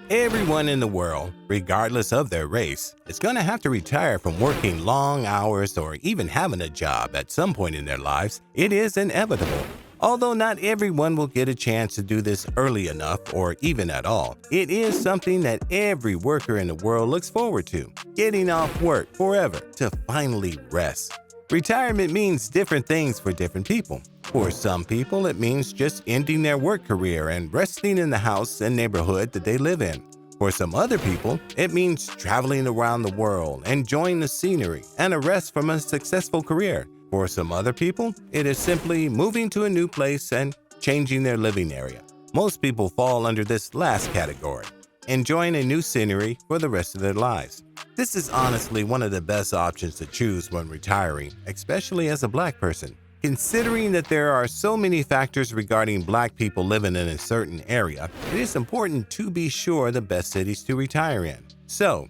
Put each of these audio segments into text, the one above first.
Everyone in the world, regardless of their race, is going to have to retire from working long hours or even having a job at some point in their lives. It is inevitable. Although not everyone will get a chance to do this early enough or even at all, it is something that every worker in the world looks forward to, getting off work forever to finally rest. Retirement means different things for different people. For some people, it means just ending their work career and resting in the house and neighborhood that they live in. For some other people, it means traveling around the world, enjoying the scenery, and a rest from a successful career. For some other people, it is simply moving to a new place and changing their living area. Most people fall under this last category, enjoying a new scenery for the rest of their lives. This is honestly one of the best options to choose when retiring, especially as a Black person. Considering that there are so many factors regarding Black people living in a certain area, it is important to be sure the best cities to retire in. So,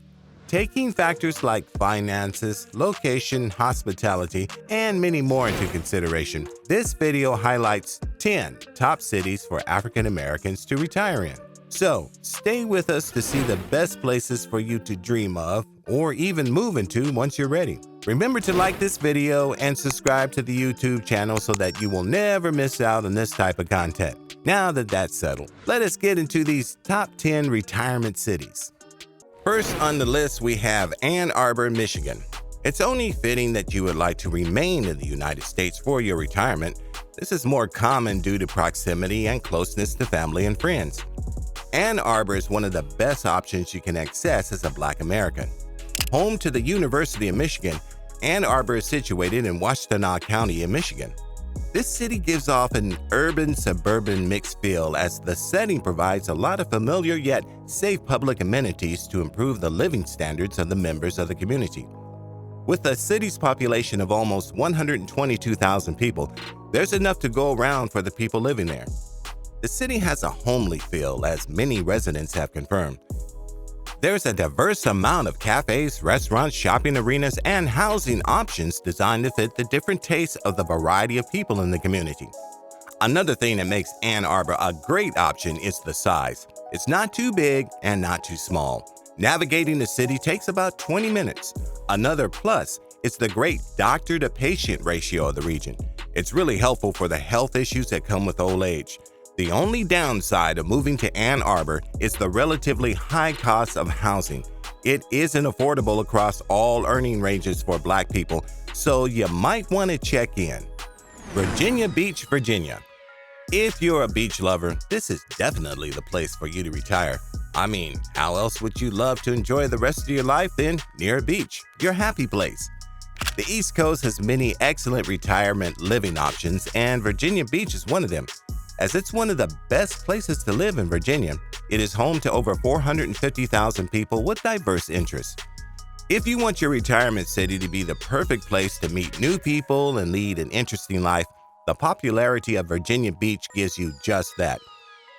taking factors like finances, location, hospitality, and many more into consideration, this video highlights 10 top cities for African Americans to retire in. So, stay with us to see the best places for you to dream of or even move into once you're ready. Remember to like this video and subscribe to the YouTube channel so that you will never miss out on this type of content. Now that that's settled, let us get into these top 10 retirement cities. First on the list, we have Ann Arbor, Michigan. It's only fitting that you would like to remain in the United States for your retirement. This is more common due to proximity and closeness to family and friends. Ann Arbor is one of the best options you can access as a Black American. Home to the University of Michigan, Ann Arbor is situated in Washtenaw County in Michigan. This city gives off an urban-suburban mixed feel as the setting provides a lot of familiar yet safe public amenities to improve the living standards of the members of the community. With the city's population of almost 122,000 people, there's enough to go around for the people living there. The city has a homely feel, as many residents have confirmed. There's a diverse amount of cafes, restaurants, shopping arenas, and housing options designed to fit the different tastes of the variety of people in the community. Another thing that makes Ann Arbor a great option is the size. It's not too big and not too small. Navigating the city takes about 20 minutes. Another plus is the great doctor-to-patient ratio of the region. It's really helpful for the health issues that come with old age. The only downside of moving to Ann Arbor is the relatively high cost of housing. It isn't affordable across all earning ranges for Black people, so you might want to check in. Virginia Beach, Virginia. If you're a beach lover, this is definitely the place for you to retire. I mean, how else would you love to enjoy the rest of your life than near a beach, your happy place? The East Coast has many excellent retirement living options, and Virginia Beach is one of them. As it's one of the best places to live in Virginia, it is home to over 450,000 people with diverse interests. If you want your retirement city to be the perfect place to meet new people and lead an interesting life, the popularity of Virginia Beach gives you just that.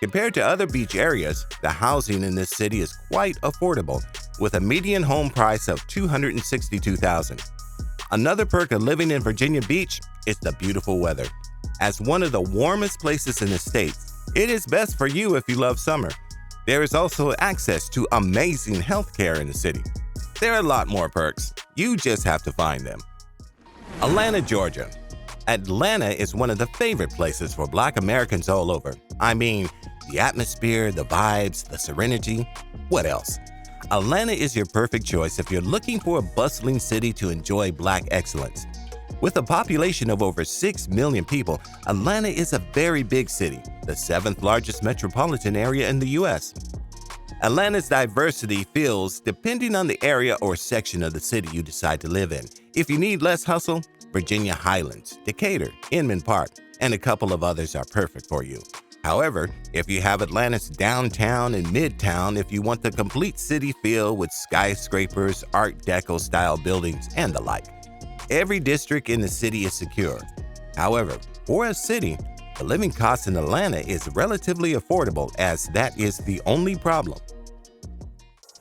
Compared to other beach areas, the housing in this city is quite affordable, with a median home price of $262,000. Another perk of living in Virginia Beach is the beautiful weather. As one of the warmest places in the state, it is best for you if you love summer. There is also access to amazing health care in the city. There are a lot more perks. You just have to find them. Atlanta, Georgia. Atlanta is one of the favorite places for Black Americans all over. I mean, the atmosphere, the vibes, the serenity. What else? Atlanta is your perfect choice if you're looking for a bustling city to enjoy Black excellence. With a population of over 6 million people, Atlanta is a very big city, the 7th largest metropolitan area in the U.S. Atlanta's diversity feels depending on the area or section of the city you decide to live in. If you need less hustle, Virginia Highlands, Decatur, Inman Park, and a couple of others are perfect for you. However, if you have Atlanta's downtown and midtown, if you want the complete city feel with skyscrapers, Art Deco style buildings, and the like. Every district in the city is secure. However, for a city, the living cost in Atlanta is relatively affordable, as that is the only problem.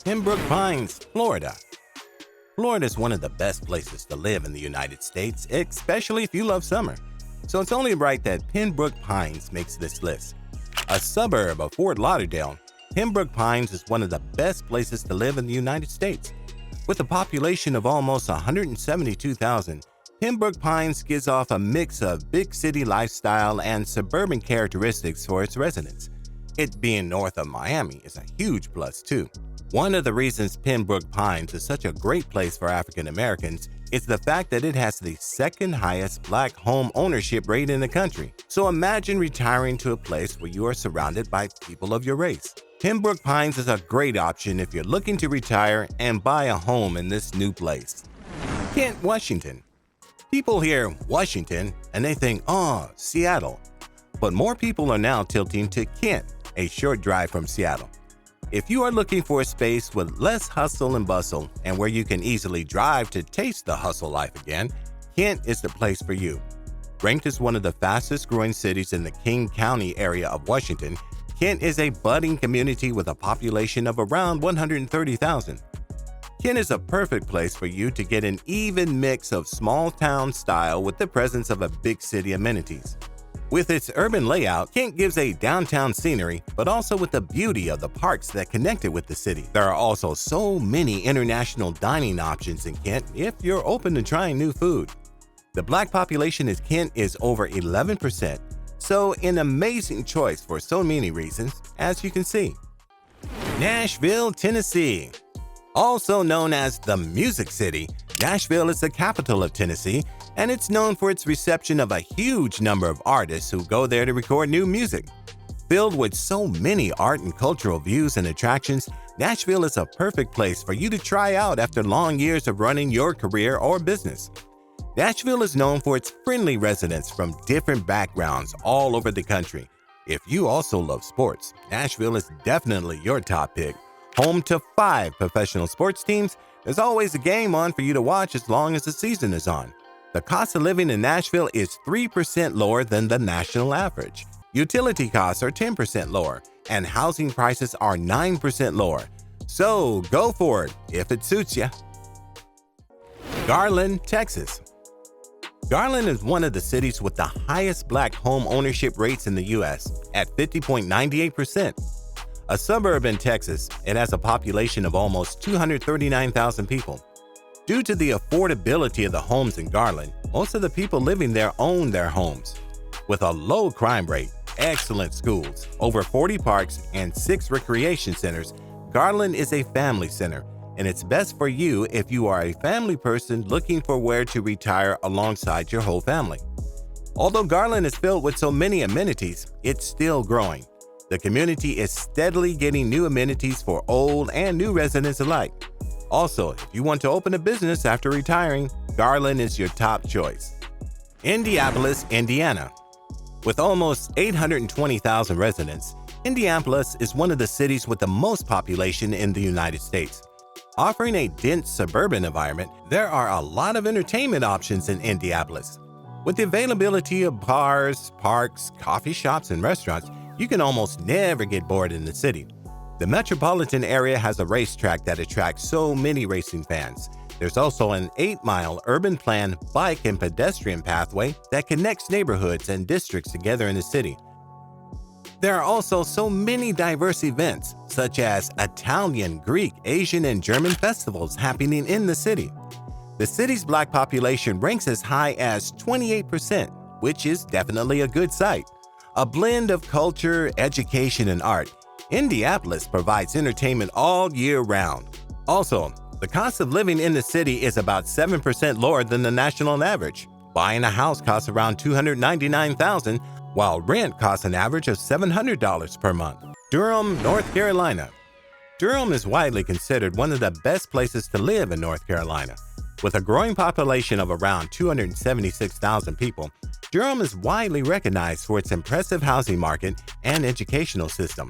Pembroke Pines, Florida. Florida is one of the best places to live in the United States, especially if you love summer. So it's only right that Pembroke Pines makes this list. A suburb of Fort Lauderdale, Pembroke Pines is one of the best places to live in the United States. With a population of almost 172,000, Pembroke Pines gives off a mix of big city lifestyle and suburban characteristics for its residents. It being north of Miami is a huge plus too. One of the reasons Pembroke Pines is such a great place for African Americans is the fact that it has the second highest Black home ownership rate in the country. So imagine retiring to a place where you are surrounded by people of your race. Pembroke Pines is a great option if you're looking to retire and buy a home in this new place. Kent, Washington. People hear Washington and they think, oh, Seattle. But more people are now tilting to Kent, a short drive from Seattle. If you are looking for a space with less hustle and bustle and where you can easily drive to taste the hustle life again, Kent is the place for you. Ranked as one of the fastest growing cities in the King County area of Washington, Kent is a budding community with a population of around 130,000. Kent is a perfect place for you to get an even mix of small town style with the presence of a big city amenities. With its urban layout, Kent gives a downtown scenery, but also with the beauty of the parks that connect it with the city. There are also so many international dining options in Kent if you're open to trying new food. The Black population in Kent is over 11%, so an amazing choice for so many reasons, as you can see. Nashville, Tennessee. Also known as the Music City, Nashville is the capital of Tennessee, and it's known for its reception of a huge number of artists who go there to record new music. Filled with so many art and cultural views and attractions, Nashville is a perfect place for you to try out after long years of running your career or business. Nashville is known for its friendly residents from different backgrounds all over the country. If you also love sports, Nashville is definitely your top pick. Home to 5 professional sports teams, there's always a game on for you to watch as long as the season is on. The cost of living in Nashville is 3% lower than the national average. Utility costs are 10% lower, and housing prices are 9% lower. So go for it if it suits you. Garland, Texas. Garland is one of the cities with the highest Black home ownership rates in the U.S. at 50.98%. A suburb in Texas, it has a population of almost 239,000 people. Due to the affordability of the homes in Garland, most of the people living there own their homes. With a low crime rate, excellent schools, over 40 parks, and 6 recreation centers, Garland is a family center, and it's best for you if you are a family person looking for where to retire alongside your whole family. Although Garland is filled with so many amenities, it's still growing. The community is steadily getting new amenities for old and new residents alike. Also, if you want to open a business after retiring, Garland is your top choice. Indianapolis, Indiana. With almost 820,000 residents, Indianapolis is one of the cities with the most population in the United States. Offering a dense suburban environment, there are a lot of entertainment options in Indianapolis. With the availability of bars, parks, coffee shops, and restaurants, you can almost never get bored in the city. The metropolitan area has a racetrack that attracts so many racing fans. There's also an 8-mile urban plan bike and pedestrian pathway that connects neighborhoods and districts together in the city. There are also so many diverse events, such as Italian, Greek, Asian, and German festivals happening in the city. The city's Black population ranks as high as 28%, which is definitely a good sight. A blend of culture, education, and art, Indianapolis provides entertainment all year round. Also, the cost of living in the city is about 7% lower than the national average. Buying a house costs around $299,000, while rent costs an average of $700 per month. Durham, North Carolina. Durham is widely considered one of the best places to live in North Carolina. With a growing population of around 276,000 people, Durham is widely recognized for its impressive housing market and educational system.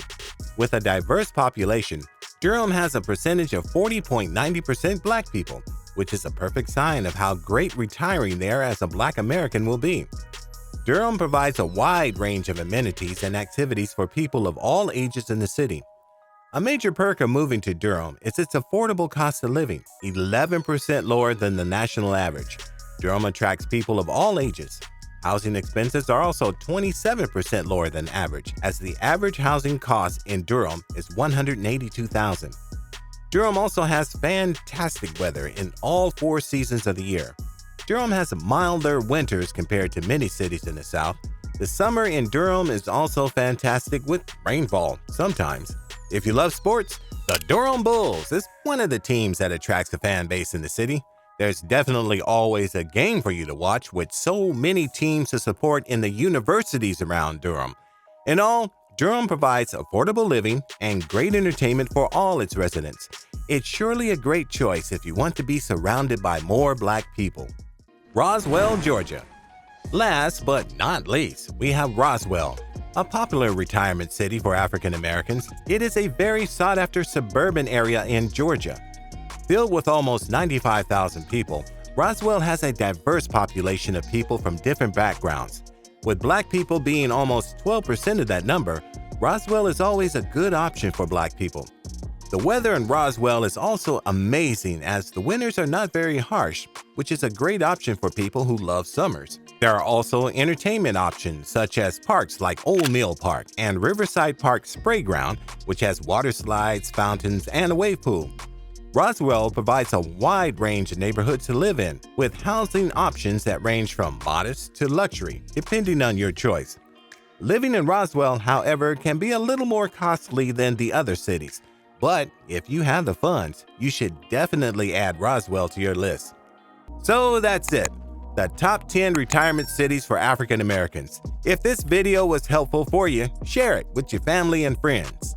With a diverse population, Durham has a percentage of 40.90% Black people, which is a perfect sign of how great retiring there as a Black American will be. Durham provides a wide range of amenities and activities for people of all ages in the city. A major perk of moving to Durham is its affordable cost of living, 11% lower than the national average. Durham attracts people of all ages. Housing expenses are also 27% lower than average, as the average housing cost in Durham is $182,000. Durham also has fantastic weather in all 4 seasons of the year. Durham has milder winters compared to many cities in the South. The summer in Durham is also fantastic with rainfall sometimes. If you love sports, the Durham Bulls is one of the teams that attracts a fan base in the city. There's definitely always a game for you to watch with so many teams to support in the universities around Durham. In all, Durham provides affordable living and great entertainment for all its residents. It's surely a great choice if you want to be surrounded by more Black people. Roswell, Georgia. Last but not least, we have Roswell, a popular retirement city for African Americans. It is a very sought-after suburban area in Georgia. Filled with almost 95,000 people, Roswell has a diverse population of people from different backgrounds. With Black people being almost 12% of that number, Roswell is always a good option for Black people. The weather in Roswell is also amazing as the winters are not very harsh, which is a great option for people who love summers. There are also entertainment options such as parks like Old Mill Park and Riverside Park Sprayground, which has water slides, fountains, and a wave pool. Roswell provides a wide range of neighborhoods to live in, with housing options that range from modest to luxury, depending on your choice. Living in Roswell, however, can be a little more costly than the other cities, but if you have the funds, you should definitely add Roswell to your list. So that's it, the top 10 retirement cities for African Americans. If this video was helpful for you, share it with your family and friends.